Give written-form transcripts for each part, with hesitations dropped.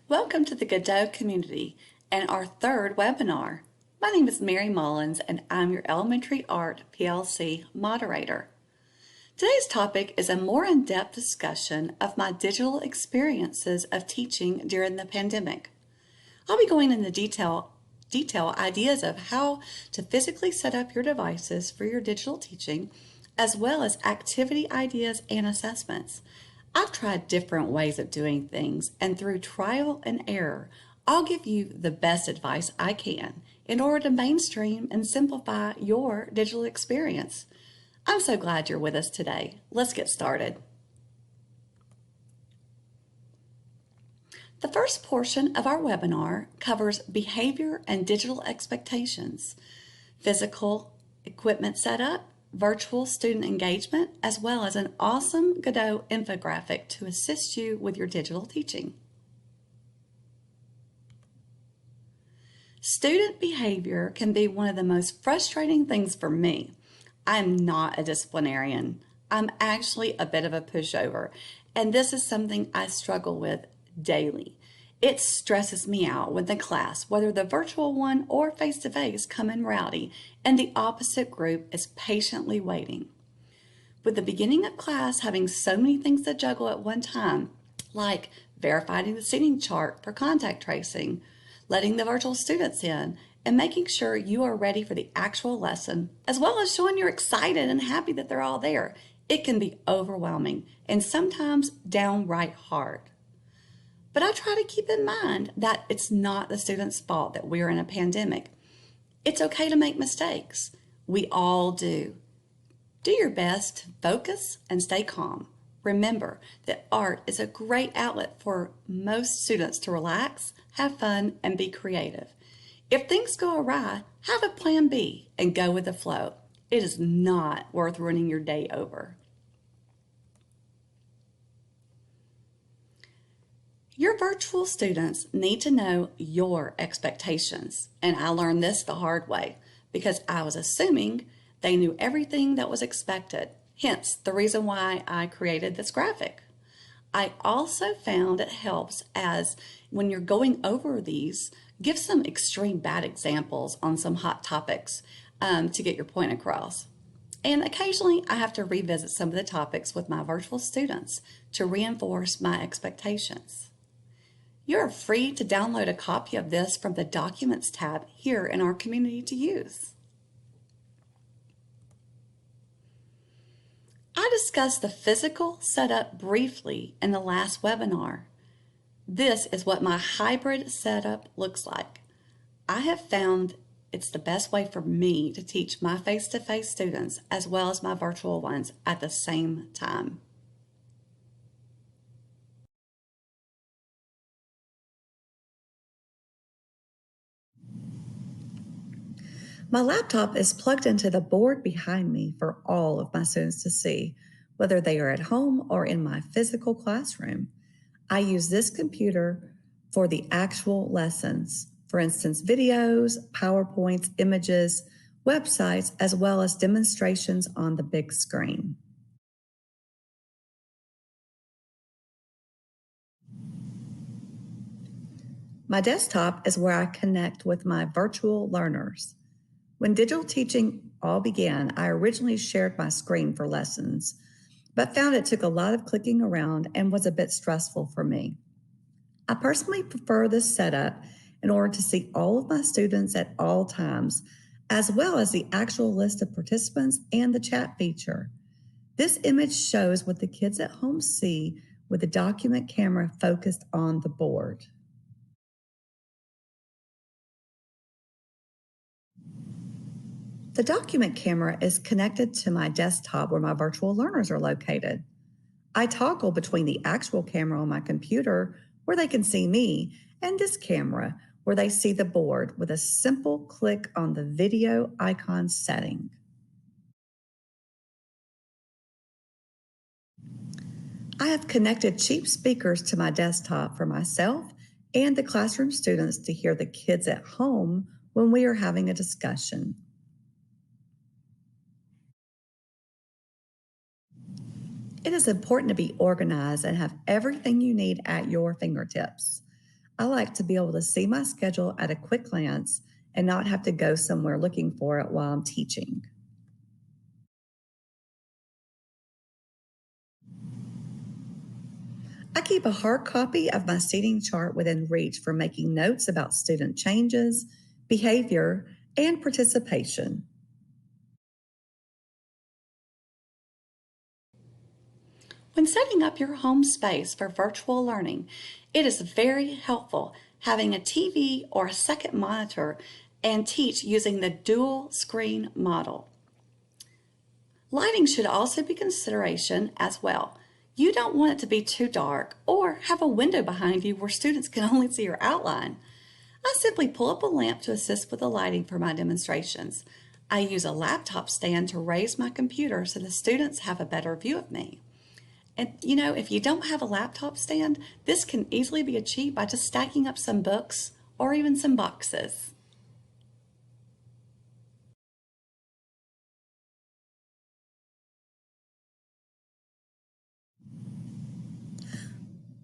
Welcome to the Godot community and our third webinar. My name is Mary Mullins and I'm your Elementary Art PLC moderator. Today's topic is a more in-depth discussion of my digital experiences of teaching during the pandemic. I'll be going into detail ideas of how to physically set up your devices for your digital teaching, as well as activity ideas and assessments. I've tried different ways of doing things, and through trial and error, I'll give you the best advice I can in order to mainstream and simplify your digital experience. I'm so glad you're with us today. Let's get started. The first portion of our webinar covers behavior and digital expectations, physical equipment setup, virtual student engagement, as well as an awesome Godot infographic to assist you with your digital teaching. Student behavior can be one of the most frustrating things for me. I'm not a disciplinarian. I'm actually a bit of a pushover, and this is something I struggle with daily. It stresses me out when the class, whether the virtual one or face-to-face, come in rowdy and the opposite group is patiently waiting. With the beginning of class having so many things to juggle at one time, like verifying the seating chart for contact tracing, letting the virtual students in, and making sure you are ready for the actual lesson, as well as showing you're excited and happy that they're all there, it can be overwhelming and sometimes downright hard. But I try to keep in mind that it's not the student's fault that we're in a pandemic. It's okay to make mistakes. We all do. Do your best to focus and stay calm. Remember that art is a great outlet for most students to relax, have fun, and be creative. If things go awry, have a plan B and go with the flow. It is not worth running your day over. Your virtual students need to know your expectations, and I learned this the hard way because I was assuming they knew everything that was expected, hence the reason why I created this graphic. I also found it helps as when you're going over these, give some extreme bad examples on some hot topics to get your point across. And occasionally I have to revisit some of the topics with my virtual students to reinforce my expectations. You're free to download a copy of this from the Documents tab here in our community to use. I discussed the physical setup briefly in the last webinar. This is what my hybrid setup looks like. I have found it's the best way for me to teach my face-to-face students as well as my virtual ones at the same time. My laptop is plugged into the board behind me for all of my students to see, whether they are at home or in my physical classroom. I use this computer for the actual lessons, for instance, videos, PowerPoints, images, websites, as well as demonstrations on the big screen. My desktop is where I connect with my virtual learners. When digital teaching all began, I originally shared my screen for lessons, but found it took a lot of clicking around and was a bit stressful for me. I personally prefer this setup in order to see all of my students at all times, as well as the actual list of participants and the chat feature. This image shows what the kids at home see with the document camera focused on the board. The document camera is connected to my desktop where my virtual learners are located. I toggle between the actual camera on my computer where they can see me and this camera where they see the board with a simple click on the video icon setting. I have connected cheap speakers to my desktop for myself and the classroom students to hear the kids at home when we are having a discussion. It is important to be organized and have everything you need at your fingertips. I like to be able to see my schedule at a quick glance and not have to go somewhere looking for it while I'm teaching. I keep a hard copy of my seating chart within reach for making notes about student changes, behavior, and participation. When setting up your home space for virtual learning, it is very helpful having a TV or a second monitor and teach using the dual screen model. Lighting should also be consideration as well. You don't want it to be too dark or have a window behind you where students can only see your outline. I simply pull up a lamp to assist with the lighting for my demonstrations. I use a laptop stand to raise my computer so the students have a better view of me. And if you don't have a laptop stand, this can easily be achieved by just stacking up some books or even some boxes.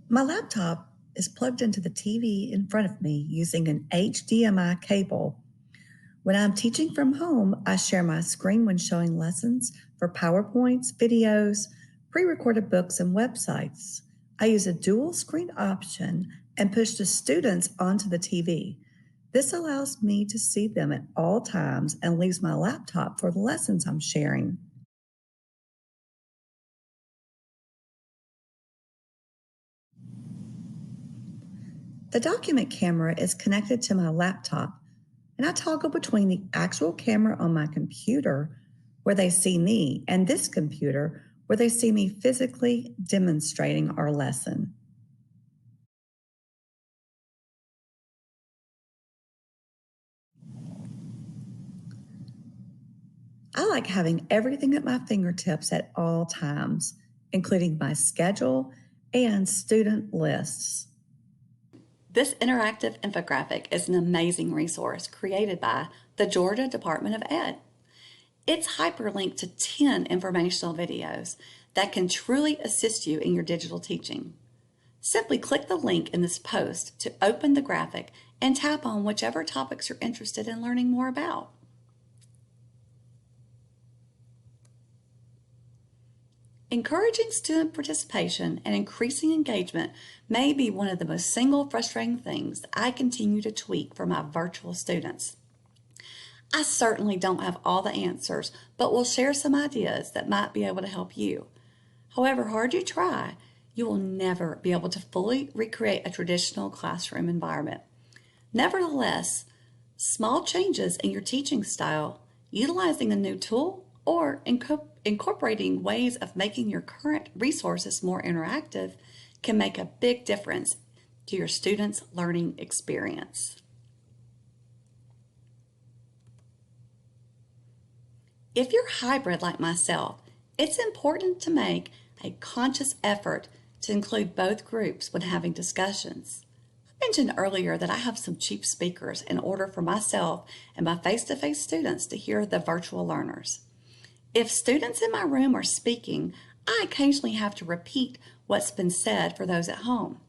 My laptop is plugged into the TV in front of me using an HDMI cable. When I'm teaching from home, I share my screen when showing lessons for PowerPoints, videos, pre recorded books, and websites. I use a dual screen option and push the students onto the TV. This allows me to see them at all times and leaves my laptop for the lessons I'm sharing. The document camera is connected to my laptop, and I toggle between the actual camera on my computer, where they see me, and this computer, where they see me physically demonstrating our lesson. I like having everything at my fingertips at all times, including my schedule and student lists. This interactive infographic is an amazing resource created by the Georgia Department of Ed. It's hyperlinked to 10 informational videos that can truly assist you in your digital teaching. Simply click the link in this post to open the graphic and tap on whichever topics you're interested in learning more about. Encouraging student participation and increasing engagement may be one of the most single frustrating things that I continue to tweak for my virtual students. I certainly don't have all the answers, but will share some ideas that might be able to help you. However hard you try, you will never be able to fully recreate a traditional classroom environment. Nevertheless, small changes in your teaching style, utilizing a new tool, or incorporating ways of making your current resources more interactive can make a big difference to your students' learning experience. If you're hybrid like myself, it's important to make a conscious effort to include both groups when having discussions. I mentioned earlier that I have some cheap speakers in order for myself and my face-to-face students to hear the virtual learners. If students in my room are speaking, I occasionally have to repeat what's been said for those at home.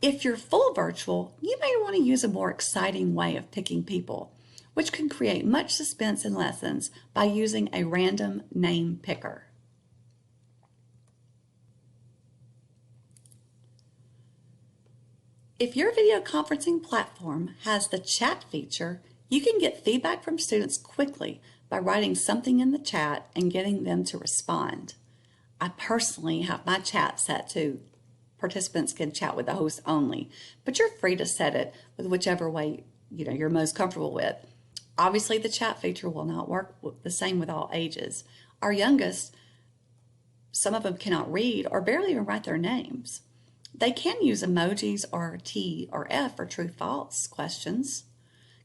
If you're full virtual, you may want to use a more exciting way of picking people, which can create much suspense in lessons by using a random name picker. If your video conferencing platform has the chat feature, you can get feedback from students quickly by writing something in the chat and getting them to respond. I personally have my chat set to participants can chat with the host only, but you're free to set it with whichever way you're most comfortable with. Obviously, the chat feature will not work the same with all ages. Our youngest, some of them cannot read or barely even write their names. They can use emojis or T or F for true false questions.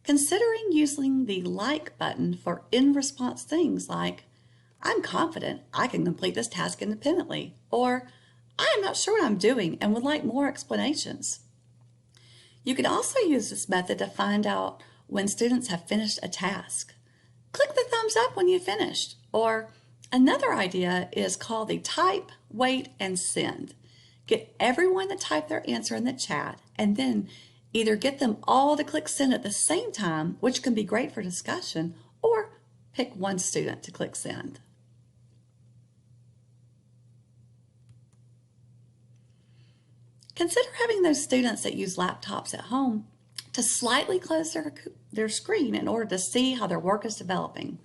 Considering using the like button for in response things like, I'm confident I can complete this task independently, or I am not sure what I'm doing and would like more explanations. You can also use this method to find out when students have finished a task. Click the thumbs up when you finished, or another idea is called the type, wait, and send. Get everyone to type their answer in the chat, and then either get them all to click send at the same time, which can be great for discussion, or pick one student to click send. Consider having those students that use laptops at home to slightly close their screen in order to see how their work is developing.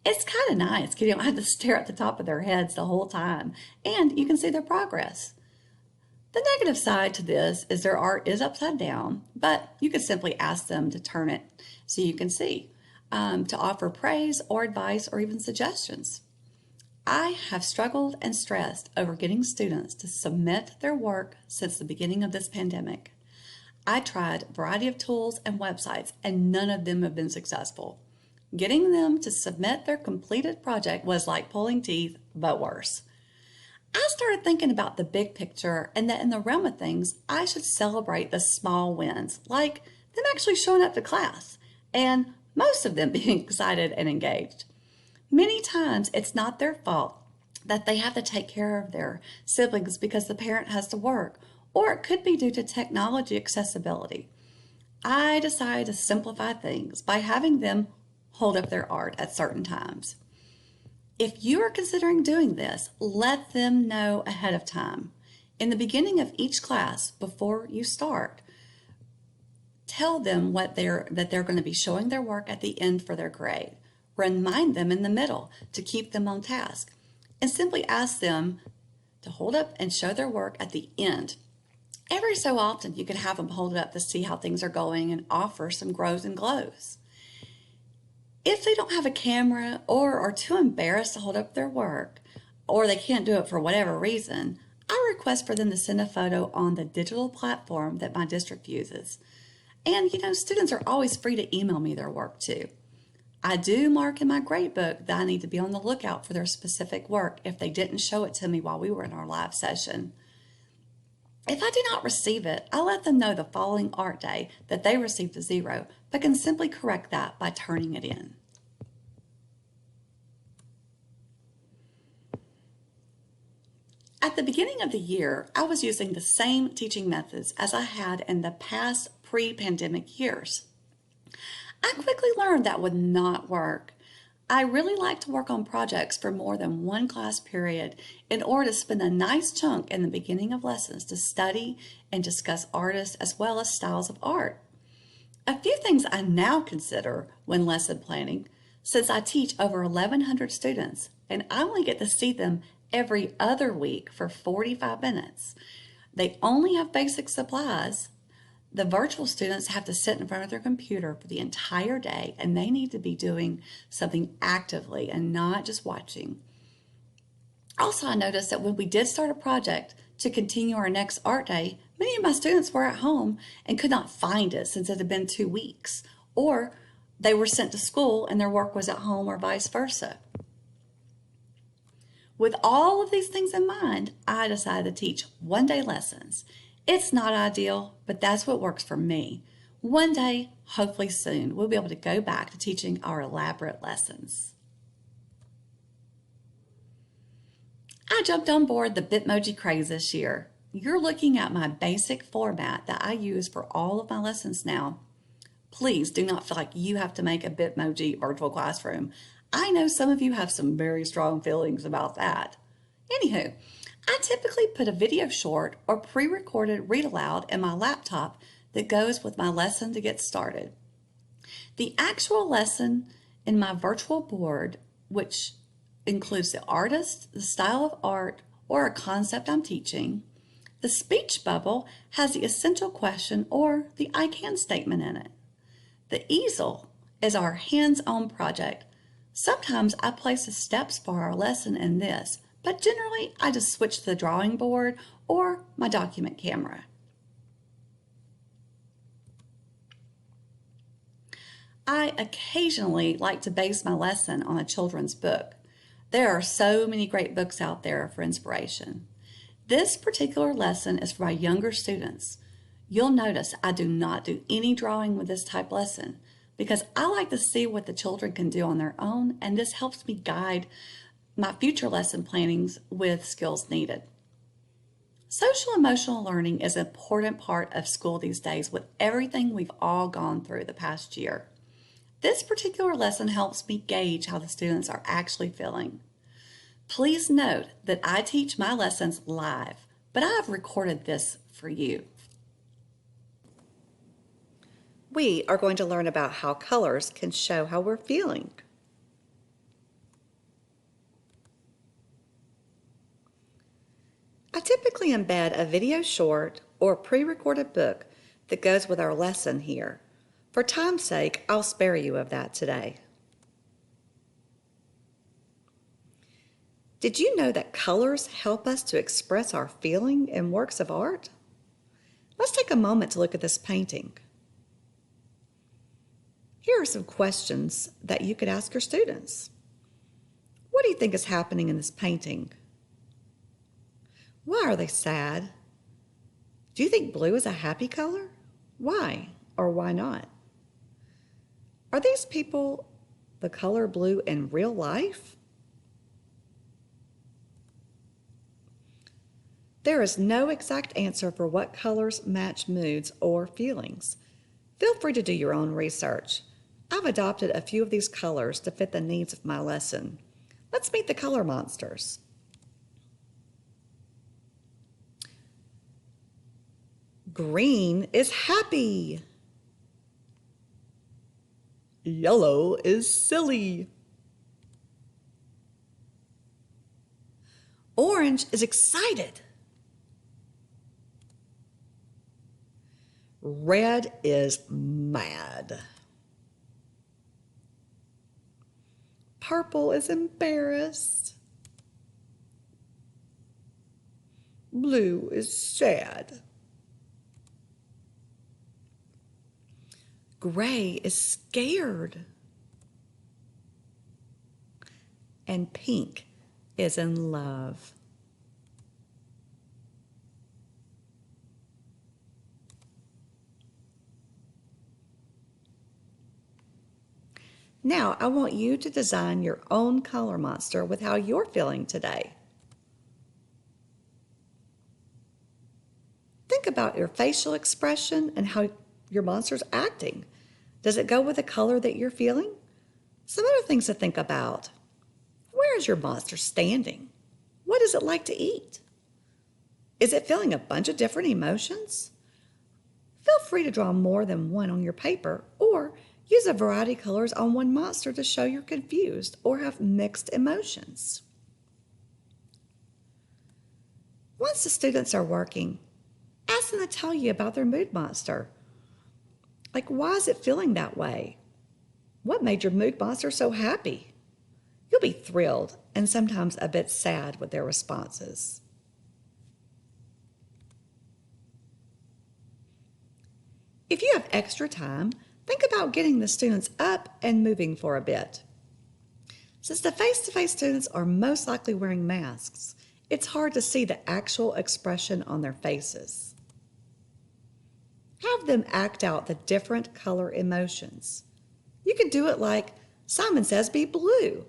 It's kind of nice because you don't have to stare at the top of their heads the whole time, and you can see their progress. The negative side to this is their art is upside down, but you could simply ask them to turn it so you can see, to offer praise or advice or even suggestions. I have struggled and stressed over getting students to submit their work since the beginning of this pandemic. I tried a variety of tools and websites, and none of them have been successful. Getting them to submit their completed project was like pulling teeth, but worse. I started thinking about the big picture and that in the realm of things, I should celebrate the small wins, like them actually showing up to class, and most of them being excited and engaged. Many times it's not their fault that they have to take care of their siblings because the parent has to work, or it could be due to technology accessibility. I decided to simplify things by having them hold up their art at certain times. If you are considering doing this, let them know ahead of time. In the beginning of each class, before you start, tell them that they're going to be showing their work at the end for their grade. Remind them in the middle to keep them on task, and simply ask them to hold up and show their work at the end. Every so often, you can have them hold it up to see how things are going and offer some grows and glows. If they don't have a camera or are too embarrassed to hold up their work, or they can't do it for whatever reason, I request for them to send a photo on the digital platform that my district uses. And students are always free to email me their work too. I do mark in my gradebook that I need to be on the lookout for their specific work if they didn't show it to me while we were in our live session. If I do not receive it, I let them know the following art day that they received a 0, but can simply correct that by turning it in. At the beginning of the year, I was using the same teaching methods as I had in the past pre-pandemic years. I quickly learned that would not work. I really like to work on projects for more than one class period in order to spend a nice chunk in the beginning of lessons to study and discuss artists as well as styles of art. A few things I now consider when lesson planning, since I teach over 1,100 students and I only get to see them every other week for 45 minutes. They only have basic supplies. The virtual students have to sit in front of their computer for the entire day, and they need to be doing something actively and not just watching. Also, I noticed that when we did start a project to continue our next art day, many of my students were at home and could not find it since it had been 2 weeks, or they were sent to school and their work was at home, or vice versa. With all of these things in mind, I decided to teach one-day lessons. It's not ideal, but that's what works for me. One day, hopefully soon, we'll be able to go back to teaching our elaborate lessons. I jumped on board the Bitmoji craze this year. You're looking at my basic format that I use for all of my lessons now. Please do not feel like you have to make a Bitmoji virtual classroom. I know some of you have some very strong feelings about that. Anywho, I typically put a video short or pre-recorded read aloud in my laptop that goes with my lesson to get started. The actual lesson in my virtual board, which includes the artist, the style of art, or a concept I'm teaching. The speech bubble has the essential question or the I can statement in it. The easel is our hands-on project. Sometimes I place the steps for our lesson in this, but generally I just switch to the drawing board or my document camera. I occasionally like to base my lesson on a children's book. There are so many great books out there for inspiration. This particular lesson is for my younger students. You'll notice I do not do any drawing with this type lesson because I like to see what the children can do on their own, and this helps me guide my future lesson plannings with skills needed. Social emotional learning is an important part of school these days with everything we've all gone through the past year. This particular lesson helps me gauge how the students are actually feeling. Please note that I teach my lessons live, but I have recorded this for you. We are going to learn about how colors can show how we're feeling. I typically embed a video short or pre-recorded book that goes with our lesson here. For time's sake, I'll spare you of that today. Did you know that colors help us to express our feeling in works of art? Let's take a moment to look at this painting. Here are some questions that you could ask your students. What do you think is happening in this painting? Why are they sad? Do you think blue is a happy color? Why or why not? Are these people the color blue in real life? There is no exact answer for what colors match moods or feelings. Feel free to do your own research. I've adopted a few of these colors to fit the needs of my lesson. Let's meet the color monsters. Green is happy. Yellow is silly. Orange is excited. Red is mad. Purple is embarrassed. Blue is sad. Gray is scared. And pink is in love. Now, I want you to design your own color monster with how you're feeling today. Think about your facial expression and how your monster's acting. Does it go with the color that you're feeling? Some other things to think about. Where is your monster standing? What is it like to eat? Is it feeling a bunch of different emotions? Feel free to draw more than one on your paper or use a variety of colors on one monster to show you're confused or have mixed emotions. Once the students are working, ask them to tell you about their mood monster. Like, why is it feeling that way? What made your mood monster so happy? You'll be thrilled and sometimes a bit sad with their responses. If you have extra time, think about getting the students up and moving for a bit. Since the face-to-face students are most likely wearing masks, it's hard to see the actual expression on their faces. Have them act out the different color emotions. You can do it like, Simon says be blue,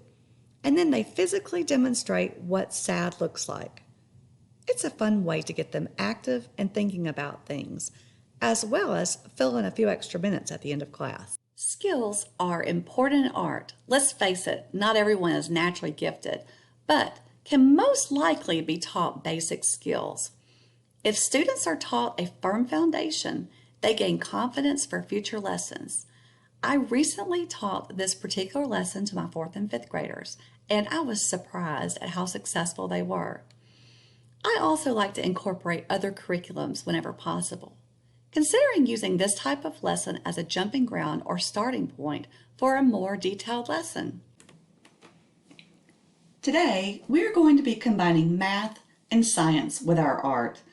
and then they physically demonstrate what sad looks like. It's a fun way to get them active and thinking about things, as well as fill in a few extra minutes at the end of class. Skills are important in art. Let's face it, not everyone is naturally gifted, but can most likely be taught basic skills. If students are taught a firm foundation, they gain confidence for future lessons. I recently taught this particular lesson to my 4th and 5th graders, and I was surprised at how successful they were. I also like to incorporate other curriculums whenever possible, considering using this type of lesson as a jumping ground or starting point for a more detailed lesson. Today, we're going to be combining math and science with our art.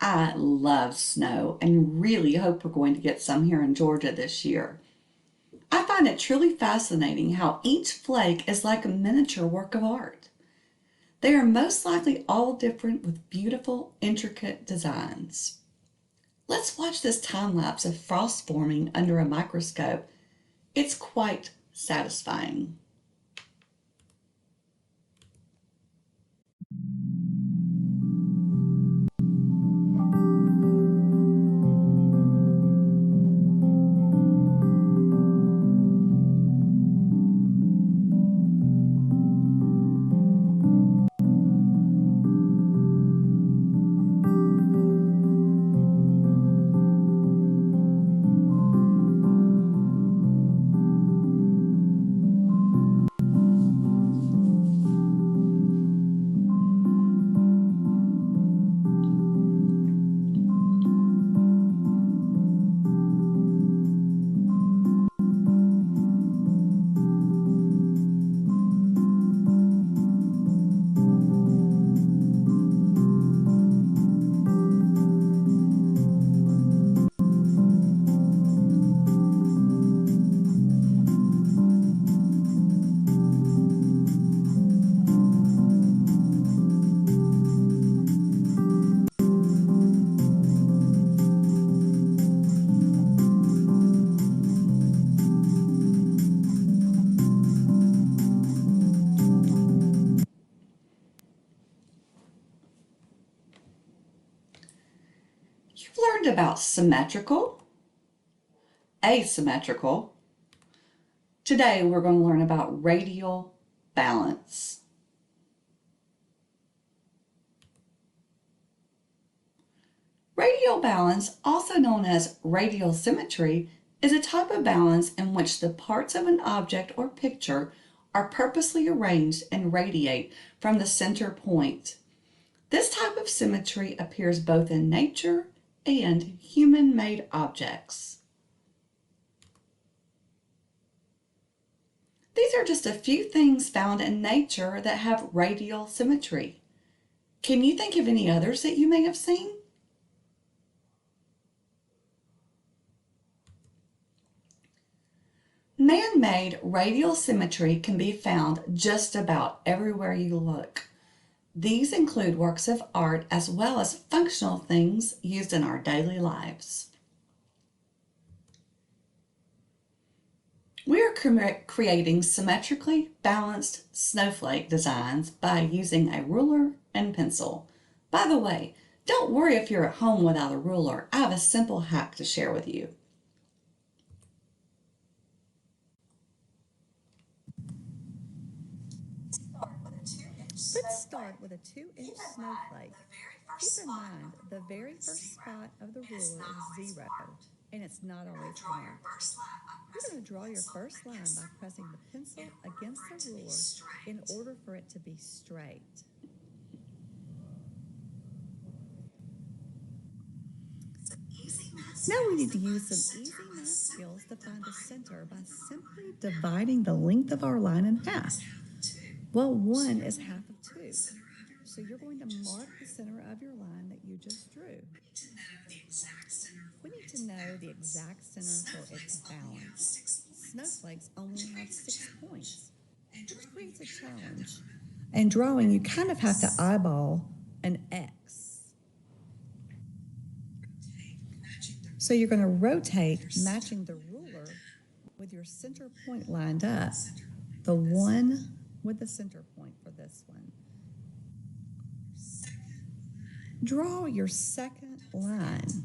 I love snow and really hope we're going to get some here in Georgia this year. I find it truly fascinating how each flake is like a miniature work of art. They are most likely all different with beautiful, intricate designs. Let's watch this time lapse of frost forming under a microscope. It's quite satisfying. about symmetrical, asymmetrical. Today we're going to learn about radial balance. Radial balance, also known as radial symmetry, is a type of balance in which the parts of an object or picture are purposely arranged and radiate from the center point. This type of symmetry appears both in nature and human-made objects. These are just a few things found in nature that have radial symmetry. Can you think of any others that you may have seen? Man-made radial symmetry can be found just about everywhere you look. These include works of art as well as functional things used in our daily lives. We are creating symmetrically balanced snowflake designs by using a ruler and pencil. By the way, don't worry if you're at home without a ruler. I have a simple hack to share with you. Let's start with a 2-inch snowflake. Keep in mind, the very first spot of the ruler is 0, and it's not always marked. You're going to draw your first line by pressing the pencil against the ruler in order for it to be straight. Now we need to use some easy math skills to find the center by simply dividing the length of our line in half. Well, 1 is half of 2. So you're going to mark the center of your line that you just drew. We need to know the exact center for its balance. Snowflakes only have 6 points, which creates a challenge. In drawing, you kind of have to eyeball an X. So you're going to rotate, matching the ruler with your center point lined up. The 1 with the center point for this one. Draw your second line.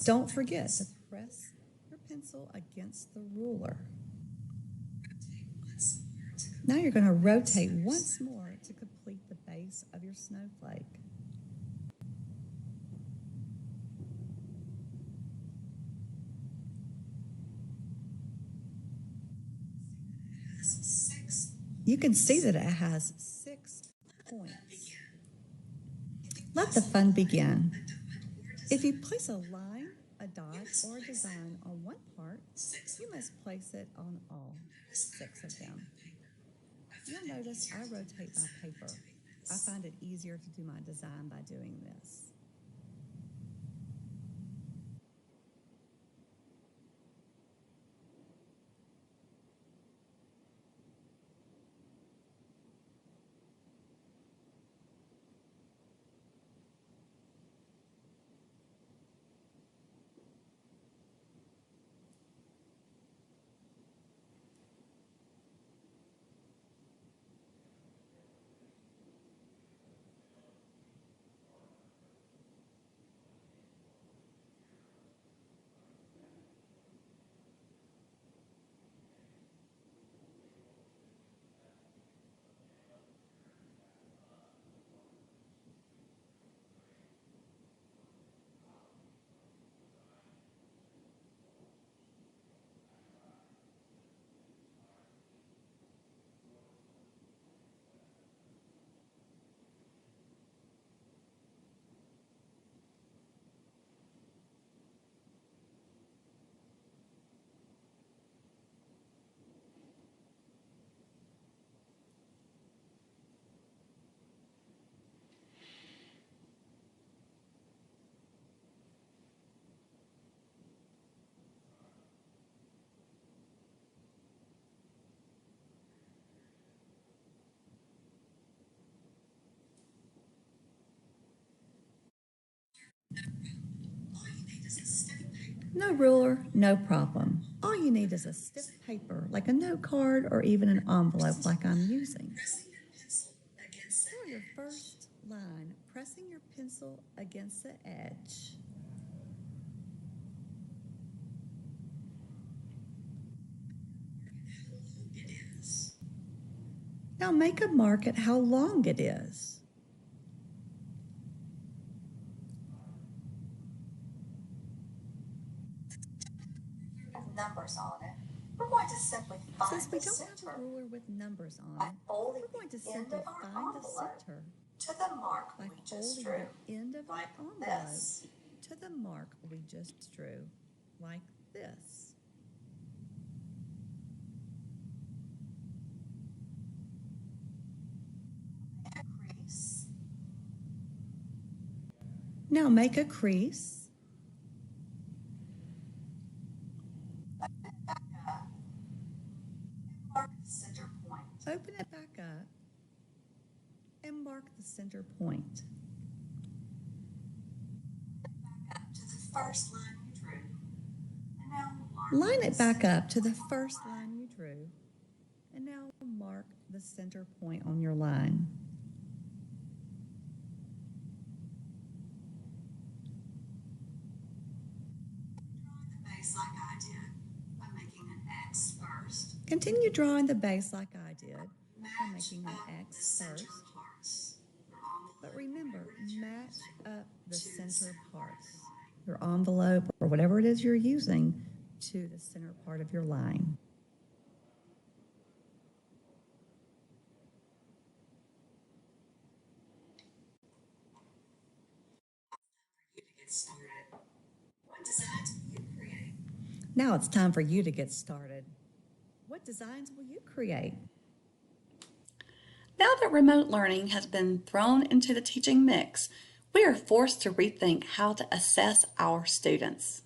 Don't forget to press your pencil against the ruler. Now you're going to rotate once more to complete the base of your snowflake. You can see that it has 6 points. Let the fun begin. If you place a line, a dot, or a design on one part, you must place it on all 6 of them. You'll notice I rotate my paper. I find it easier to do my design by doing this. No ruler, no problem. All you need is a stiff paper, like a note card or even an envelope like I'm using. For your first line, pressing your pencil against the edge. Now make a mark at how long it is. Numbers on it. We're going to simply find Since we the don't have center a ruler with numbers by on it, folding we're going to the end simply of our find the envelope center to the mark by we just folding drew, the end of like our envelope this. to the mark we just drew, like this. Make a crease. Now make a crease. Mark the center point. Open it back up and mark the center point. Back up to the first line you drew. And now mark Line it the back center up to the point on first line. line you drew, and now mark the center point on your line. Draw the base like I did by making an X first. Continue drawing the base like I did by Match making an up X the center first. parts. But remember, match up the center parts, your envelope or whatever it is you're using, to the center part of your line. You to get started. What designs will you create? Now it's time for you to get started. What designs will you create? Now that remote learning has been thrown into the teaching mix, we are forced to rethink how to assess our students.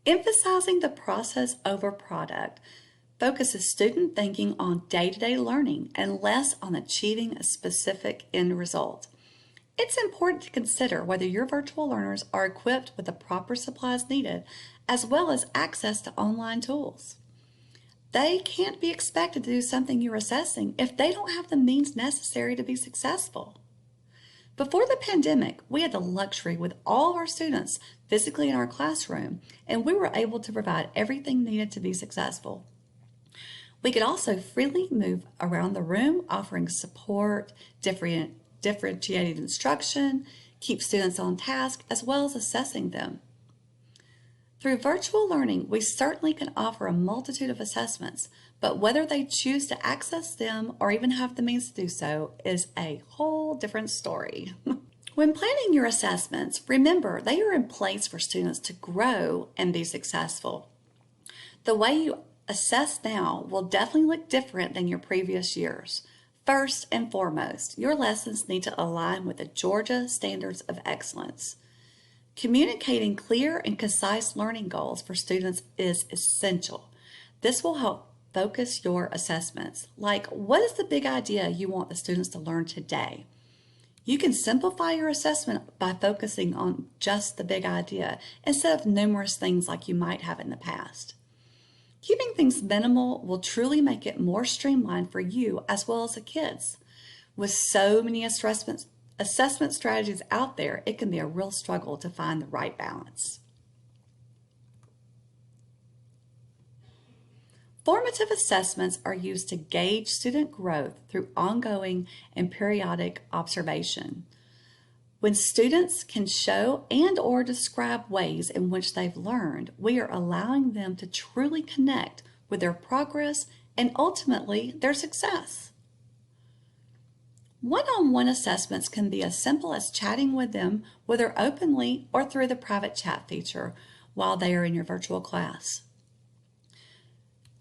Emphasizing the process over product focuses student thinking on day-to-day learning and less on achieving a specific end result. It's important to consider whether your virtual learners are equipped with the proper supplies needed, as well as access to online tools. They can't be expected to do something you're assessing if they don't have the means necessary to be successful. Before the pandemic, we had the luxury with all of our students physically in our classroom, and we were able to provide everything needed to be successful. We could also freely move around the room, offering support, differentiated instruction, keep students on task, as well as assessing them. Through virtual learning, we certainly can offer a multitude of assessments, but whether they choose to access them or even have the means to do so is a whole different story. When planning your assessments, remember they are in place for students to grow and be successful. The way you assess now will definitely look different than your previous years. First and foremost, your lessons need to align with the Georgia Standards of Excellence. Communicating clear and concise learning goals for students is essential. This will help focus your assessments, like what is the big idea you want the students to learn today? You can simplify your assessment by focusing on just the big idea instead of numerous things like you might have in the past. Keeping things minimal will truly make it more streamlined for you as well as the kids. With so many assessment strategies out there, it can be a real struggle to find the right balance. Formative assessments are used to gauge student growth through ongoing and periodic observation. When students can show and/or describe ways in which they've learned, we are allowing them to truly connect with their progress and ultimately their success. One-on-one assessments can be as simple as chatting with them, whether openly or through the private chat feature while they are in your virtual class.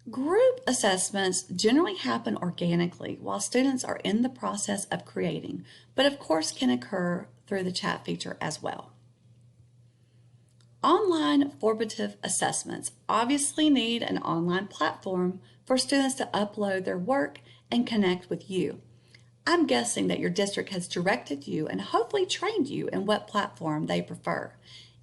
Group assessments generally happen organically while students are in the process of creating, but of course can occur through the chat feature as well. Online formative assessments obviously need an online platform for students to upload their work and connect with you. I'm guessing that your district has directed you and hopefully trained you in what platform they prefer.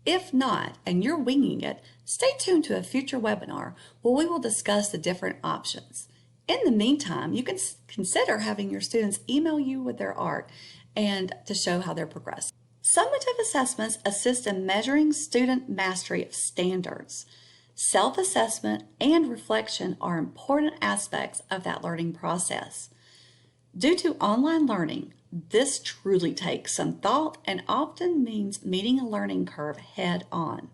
If not, and you're winging it, stay tuned to a future webinar where we will discuss the different options. In the meantime, you can consider having your students email you with their art and to show how they're progressing. Summative assessments assist in measuring student mastery of standards. Self-assessment and reflection are important aspects of that learning process. Due to online learning, this truly takes some thought and often means meeting a learning curve head on.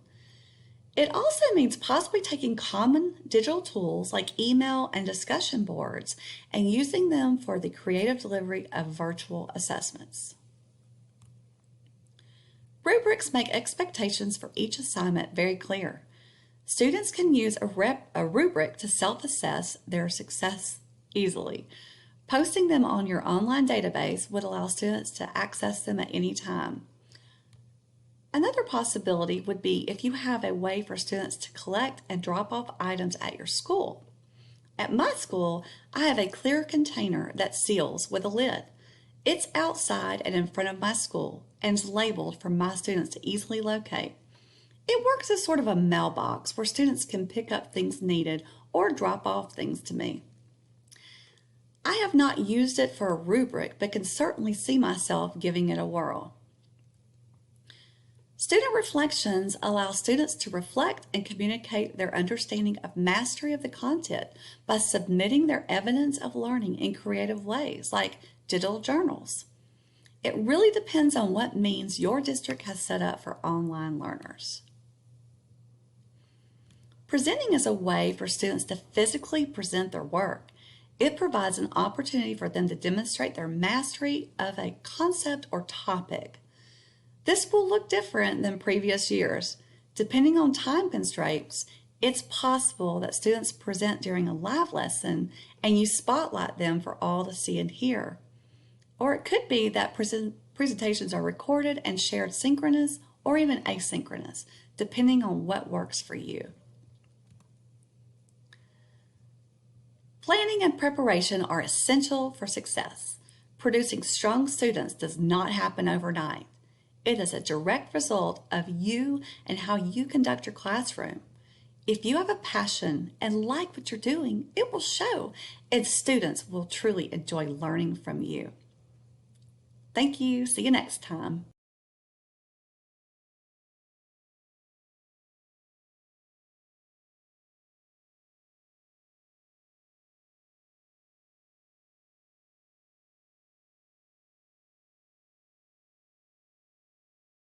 It also means possibly taking common digital tools like email and discussion boards and using them for the creative delivery of virtual assessments. Rubrics make expectations for each assignment very clear. Students can use a rubric to self-assess their success easily. Posting them on your online database would allow students to access them at any time. Another possibility would be if you have a way for students to collect and drop off items at your school. At my school, I have a clear container that seals with a lid. It's outside and in front of my school and is labeled for my students to easily locate. It works as sort of a mailbox where students can pick up things needed or drop off things to me. I have not used it for a rubric, but can certainly see myself giving it a whirl. Student reflections allow students to reflect and communicate their understanding of mastery of the content by submitting their evidence of learning in creative ways, like digital journals. It really depends on what means your district has set up for online learners. Presenting is a way for students to physically present their work. It provides an opportunity for them to demonstrate their mastery of a concept or topic. This will look different than previous years. Depending on time constraints, it's possible that students present during a live lesson and you spotlight them for all to see and hear. Or it could be that presentations are recorded and shared synchronous or even asynchronous, depending on what works for you. Planning and preparation are essential for success. Producing strong students does not happen overnight. It is a direct result of you and how you conduct your classroom. If you have a passion and like what you're doing, it will show, and students will truly enjoy learning from you. Thank you. See you next time.